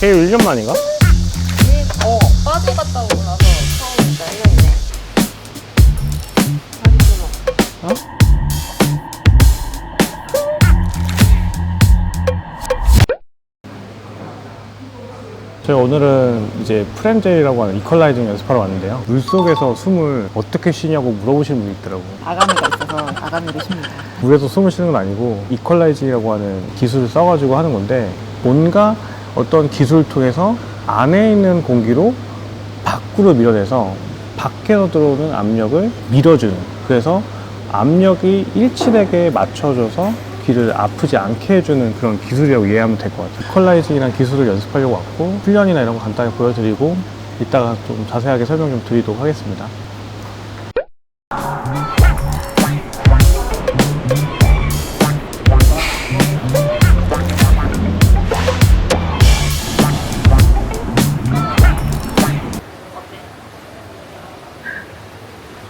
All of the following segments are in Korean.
KU 1년 만인가? 빠져갔다 오고 나서 처음이니까 1년이네. 어? 저희 오늘은 이제 프렌젤이라고 하는 이퀄라이징 연습하러 왔는데요. 물속에서 숨을 어떻게 쉬냐고 물어보시는 분이 있더라고요. 아가미가 있어서 아가미를 쉽니다. 물에서 숨을 쉬는 건 아니고 이퀄라이징이라고 하는 기술을 써가지고 하는 건데, 뭔가 어떤 기술을 통해서 안에 있는 공기로 밖으로 밀어내서 밖에서 들어오는 압력을 밀어주는, 그래서 압력이 일치되게 맞춰져서 귀를 아프지 않게 해주는 그런 기술이라고 이해하면 될 것 같아요. 이퀄라이징이라는 기술을 연습하려고 왔고, 훈련이나 이런 거 간단히 보여드리고 이따가 좀 자세하게 설명 좀 드리도록 하겠습니다.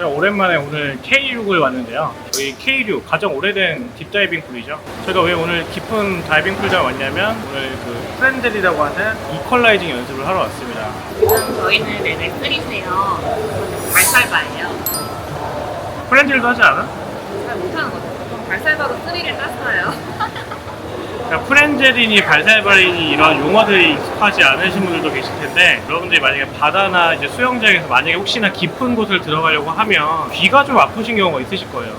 오랜만에 오늘 K6을 왔는데요. 저희 K6 가장 오래된 딥다이빙 풀이죠. 저희가 왜 오늘 깊은 다이빙 풀장 왔냐면, 오늘 그 프렌젤이라고 하는 이퀄라이징 연습을 하러 왔습니다. 지금 저희는 레벨 3세요. 발살바예요. 프렌젤도 하지 않아? 잘 못하는 것 같아요. 좀 발살바로 3를 땄어요. 그러니까 프렌젤이니 발살바리니 이런 용어들이 익숙하지 않으신 분들도 계실 텐데, 여러분들이 만약에 바다나 이제 수영장에서 만약에 혹시나 깊은 곳을 들어가려고 하면 귀가 좀 아프신 경우가 있으실 거예요.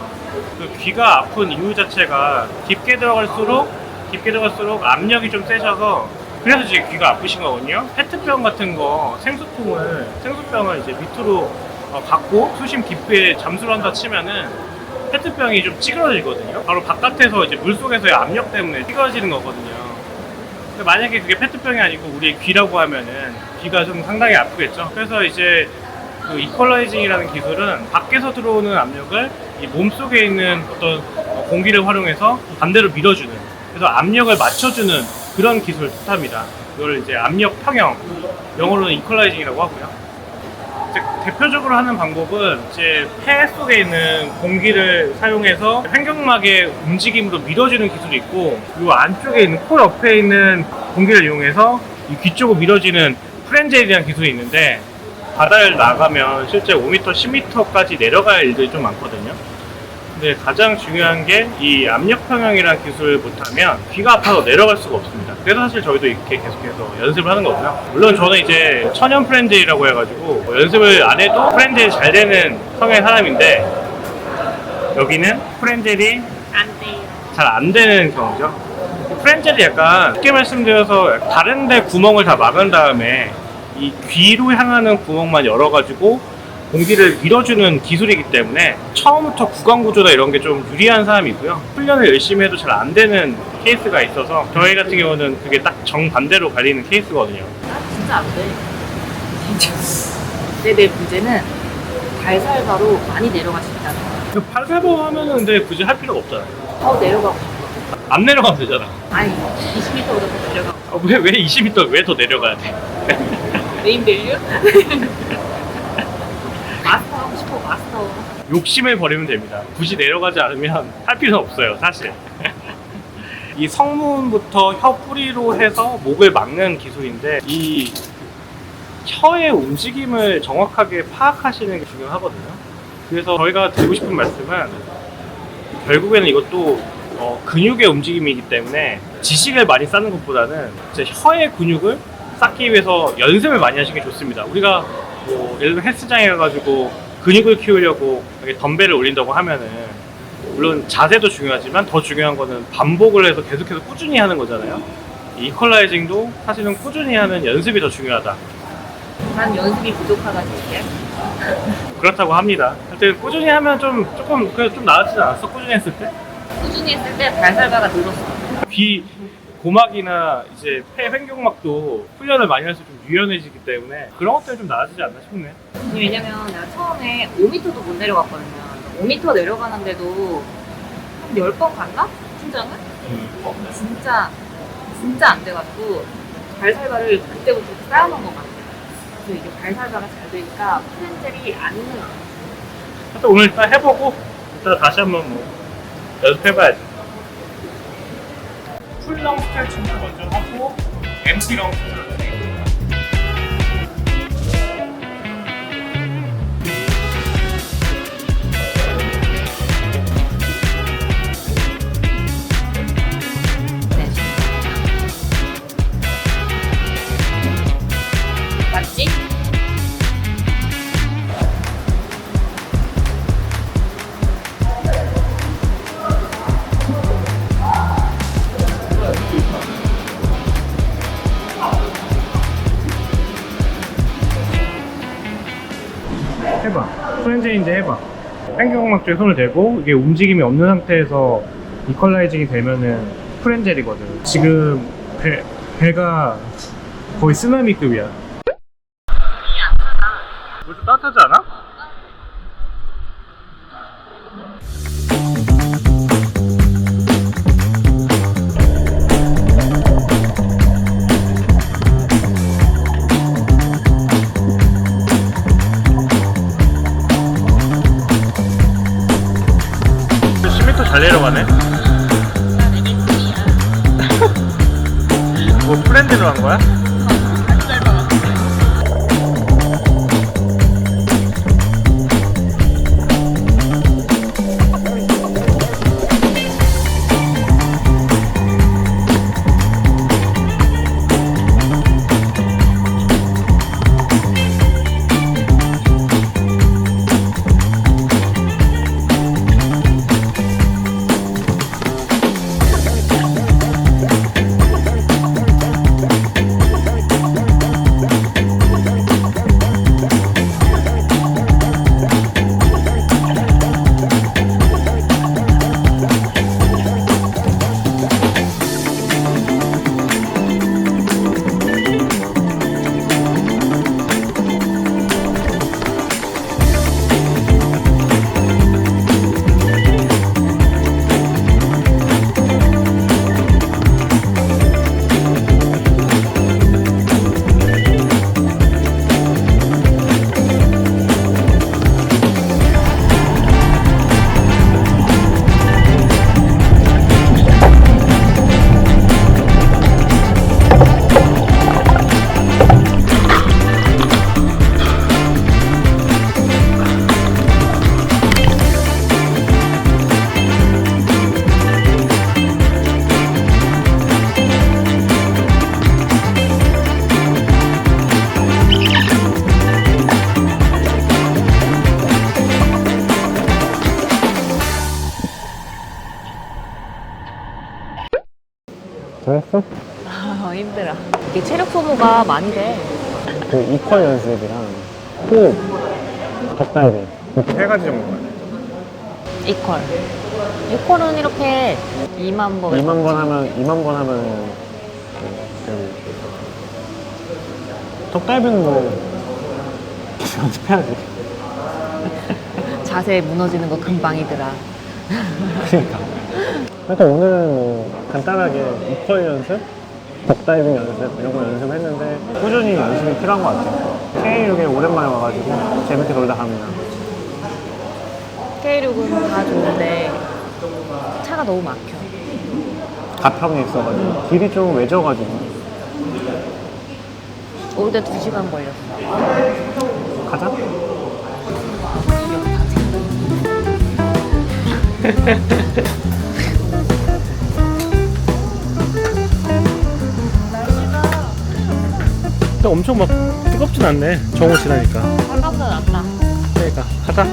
그 귀가 아픈 이유 자체가 깊게 들어갈수록 압력이 좀 세져서, 그래서 이제 귀가 아프신 거거든요. 페트병 같은 거, 생수병을 이제 밑으로 갖고 수심 깊이에 잠수를 한다 치면은 페트병이 좀 찌그러지거든요. 바로 바깥에서 이제 물속에서의 압력 때문에 찌그러지는 거거든요. 근데 만약에 그게 페트병이 아니고 우리의 귀라고 하면은 귀가 좀 상당히 아프겠죠. 그래서 이제 그 이퀄라이징이라는 기술은 밖에서 들어오는 압력을 이 몸속에 있는 어떤 공기를 활용해서 반대로 밀어주는, 그래서 압력을 맞춰주는 그런 기술을 뜻합니다. 이걸 이제 압력 평형, 영어로는 이퀄라이징이라고 하고요. 대표적으로 하는 방법은 이제 폐 속에 있는 공기를 사용해서 횡격막의 움직임으로 밀어주는 기술이 있고, 그리고 안쪽에 있는 코 옆에 있는 공기를 이용해서 이 귀 쪽으로 밀어지는 프렌젤이라는 기술이 있는데, 바다를 나가면 실제 5m, 10m까지 내려갈 일들이 좀 많거든요. 근데 가장 중요한 게 이 압력 평형이라는 기술을 못하면 귀가 아파서 내려갈 수가 없습니다. 그래서 사실 저희도 이렇게 계속해서 연습을 하는 거고요. 물론 저는 이제 천연 프렌젤이라고 해가지고 연습을 안 해도 프렌젤이 잘 되는 성의 사람인데, 여기는 프렌젤이 잘 안 되는 경우죠. 프렌젤이 약간 쉽게 말씀드려서 다른 데 구멍을 다 막은 다음에 이 귀로 향하는 구멍만 열어가지고 공기를 밀어주는 기술이기 때문에 처음부터 구강 구조나 이런 게 좀 유리한 사람이고요. 훈련을 열심히 해도 잘 안 되는 케이스가 있어서 저희 같은 경우는 그게 딱 정반대로 갈리는 케이스거든요. 진짜 안 돼. 진짜. 근데 내 문제는 발살바로 많이 내려갈 수 있다는 거야. 발살보 하면은 근데 굳이 할 필요가 없잖아요. 내려가고. 안 내려가면 되잖아. 아니, 20m보다 더 내려가고. 왜 20m 왜 더 내려가야 돼? 메인 밸류? 마스터 하고 싶어, 마스터. 욕심을 버리면 됩니다. 굳이 내려가지 않으면 할 필요는 없어요, 사실. 이 성문부터 혀 뿌리로 해서 목을 막는 기술인데, 이 혀의 움직임을 정확하게 파악하시는 게 중요하거든요. 그래서 저희가 드리고 싶은 말씀은, 결국에는 이것도 근육의 움직임이기 때문에 지식을 많이 쌓는 것보다는 제 혀의 근육을 쌓기 위해서 연습을 많이 하시는 게 좋습니다. 우리가 뭐 예를 들어 헬스장에 가가지고 근육을 키우려고 덤벨을 올린다고 하면은, 물론 자세도 중요하지만 더 중요한 거는 반복을 해서 계속해서 꾸준히 하는 거잖아요. 이 이퀄라이징도 사실은 꾸준히 하는 연습이 더 중요하다. 난 연습이 부족하다는 얘기야? 그렇다고 합니다. 하여튼 꾸준히 하면 조금 그래도 좀 나아지지 않았어? 꾸준히 했을 때? 꾸준히 했을 때 발살바가 늘었어. 귀 고막이나 이제 폐 횡격막도 훈련을 많이 할수록 좀 유연해지기 때문에 그런 것들이 좀 나아지지 않나 싶네. 왜냐면 내가 처음에 5m도 못 내려갔거든요. 5m 내려가는데도 한 10번 갔나? 팀장을? 진짜 안 돼가지고 발살바를 그때부터 쌓아놓은 것 같아요. 그래서 이게 발살바가 잘 되니까 프렌젤이 안 늘어. 하여튼 오늘 일단 해보고 이따 다시 한번 뭐 연습해봐야지. 풀long 스트레칭 먼저 하고 엠티 롱 프렌즈인지 해봐. 횡격막 쪽에 손을 대고 이게 움직임이 없는 상태에서 이퀄라이징이 되면은 프렌젤이거든. 지금 배가 거의 쓰나미급이야. 물 좀 따뜻하지 않아? 잘 내려가네. 뭐 프렌즈로 한 거야? 잘했어? 힘들어. 이게 체력 소모가 많이 돼. 그 이퀄 연습이랑 호흡, 덕다이빙 세 가지 정도야. 이퀄. 이퀄은 이렇게 2만 번. 2만 번 하면 덕다이빙은 뭐 연습해야지. 자세 무너지는 거 금방이더라. 그러니까. 그러니까 오늘은 뭐 간단하게 이퀄 연습, 덕다이빙 연습 이런 거 연습했는데 꾸준히 연습이 필요한 것 같아요. K6에 오랜만에 와가지고 재밌게 놀다 갑니다. K6은 다 좋은데 차가 너무 막혀. 가평에 있어가지고 길이 좀 외져가지고 올 때 2시간 걸렸어. 가자. 근데 엄청 막 뜨겁진 않네. 정오 지나니까. 생각보다 낫다. 그러니까 가자.